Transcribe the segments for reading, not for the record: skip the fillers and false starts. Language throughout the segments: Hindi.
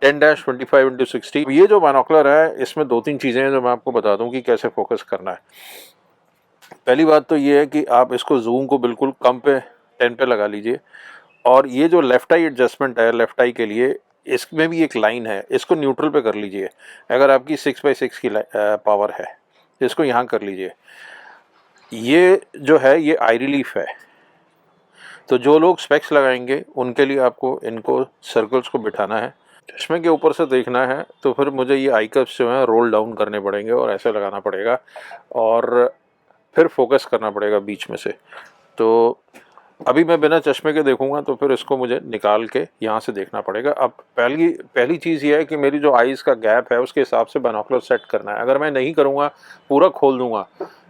10-25x60। ये जो बाइनोकुलर है इसमें 2-3 चीज़ें हैं जो मैं आपको बता दूं कि कैसे फोकस करना है। पहली बात तो ये है कि आप इसको जूम को बिल्कुल कम पे 10 पे लगा लीजिए, और ये जो लेफ़्ट आई एडजस्टमेंट है लेफ़्ट आई के लिए, इसमें भी एक लाइन है, इसको न्यूट्रल पे कर लीजिए। अगर आपकी 6/6 की पावर है तो इसको यहाँ कर लीजिए। ये जो है ये आई रिलीफ है, तो जो लोग स्पेक्स लगाएंगे उनके लिए आपको इनको सर्कल्स को बिठाना है, चश्मे के ऊपर से देखना है, तो फिर मुझे ये आई कप्स जो हैं रोल डाउन करने पड़ेंगे और ऐसे लगाना पड़ेगा, और फिर फोकस करना पड़ेगा बीच में से। तो अभी मैं बिना चश्मे के देखूंगा तो फिर इसको मुझे निकाल के यहाँ से देखना पड़ेगा। अब पहली चीज़ ये है कि मेरी जो आइज़ का गैप है उसके हिसाब से बाइनोकुलर सेट करना है। अगर मैं नहीं करूँगा, पूरा खोल दूंगा,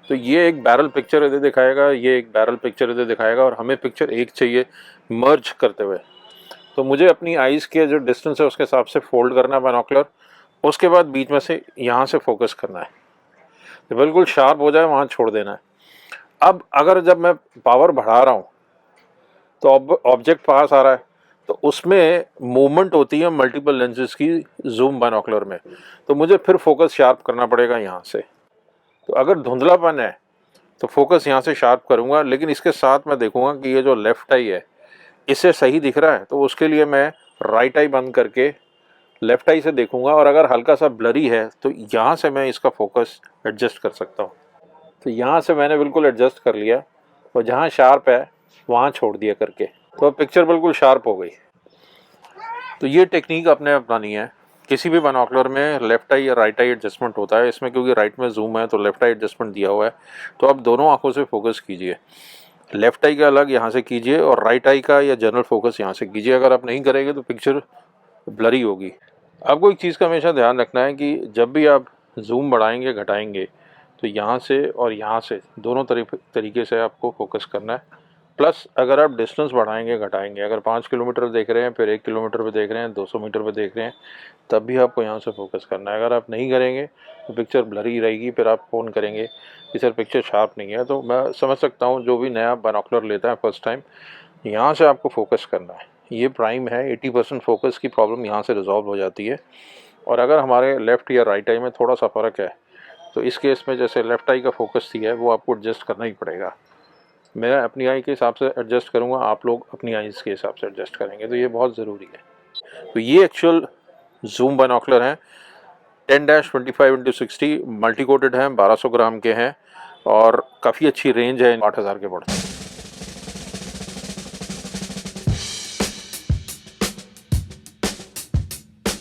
तो ये एक बैरल पिक्चर इधर दिखाएगा, ये एक बैरल पिक्चर इधर दिखाएगा, और हमें पिक्चर एक चाहिए मर्ज करते हुए। तो मुझे अपनी आइज़ के जो डिस्टेंस है उसके हिसाब से फोल्ड करना है बाइनोकुलर, उसके बाद बीच में से यहाँ से फोकस करना है, तो बिल्कुल शार्प हो जाए वहाँ छोड़ देना है। अब अगर जब मैं पावर बढ़ा रहा हूँ तो ऑब्जेक्ट पास आ रहा है, तो उसमें मूवमेंट होती है मल्टीपल लेंसेज की जूम बाइनोकुलर में, तो मुझे फिर फोकस शार्प करना पड़ेगा यहाँ से। तो अगर धुंधलापन है तो फोकस यहाँ से शार्प करूँगा, लेकिन इसके साथ मैं देखूँगा कि ये जो लेफ़्ट आई है इससे सही दिख रहा है, तो उसके लिए मैं राइट आई बंद करके लेफ़्ट आई से देखूँगा, और अगर हल्का सा ब्लरी है तो यहाँ से मैं इसका फोकस एडजस्ट कर सकता हूँ। तो यहाँ से मैंने बिल्कुल एडजस्ट कर लिया, और जहाँ शार्प है वहाँ छोड़ दिया करके, तो अब पिक्चर बिल्कुल शार्प हो गई। तो ये टेक्निक आपने अपनानी है। किसी भी बाइनोकुलर में लेफ़्ट आई या राइट आई एडजस्टमेंट होता है, इसमें क्योंकि राइट में जूम है तो लेफ़्ट आई एडजस्टमेंट दिया हुआ है, तो आप दोनों आंखों से फोकस कीजिए। लेफ़्ट आई का अलग यहाँ से कीजिए और राइट आई का या जनरल फोकस यहाँ से कीजिए। अगर आप नहीं करेंगे तो पिक्चर ब्लरी होगी। आपको एक चीज़ का हमेशा ध्यान रखना है कि जब भी आप जूम बढ़ाएंगे घटाएंगे तो यहाँ से और यहाँ से दोनों तरीके से आपको फोकस करना है। प्लस अगर आप डिस्टेंस बढ़ाएंगे घटाएंगे, अगर 5 किलोमीटर देख रहे हैं, फिर 1 किलोमीटर पे देख रहे हैं, 200 मीटर पे देख रहे हैं, तब भी आपको यहाँ से फोकस करना है। अगर आप नहीं करेंगे तो पिक्चर ब्लरी रहेगी, फिर आप फ़ोन करेंगे कि सर पिक्चर शार्प नहीं है। तो मैं समझ सकता हूँ जो भी नया बाइनोकुलर लेता है फर्स्ट टाइम, यहाँ से आपको फोकस करना है। ये प्राइम है, 80% फोकस की प्रॉब्लम यहाँ से रिजॉल्व हो जाती है। और अगर हमारे लेफ़्ट या राइट आई में थोड़ा सा फ़र्क है तो इस केस में जैसे लेफ़्ट आई का फोकस दिया है वो आपको एडजस्ट करना ही पड़ेगा। मैं अपनी आई के हिसाब से एडजस्ट करूँगा, आप लोग अपनी आइज़ के हिसाब से एडजस्ट करेंगे, तो ये बहुत ज़रूरी है। तो ये एक्चुअल जूम बाइनोकुलर हैं, 10-25x60 मल्टी कोटेड हैं, 1200 ग्राम के हैं, और काफ़ी अच्छी रेंज है, 8000 के पड़ते हैं।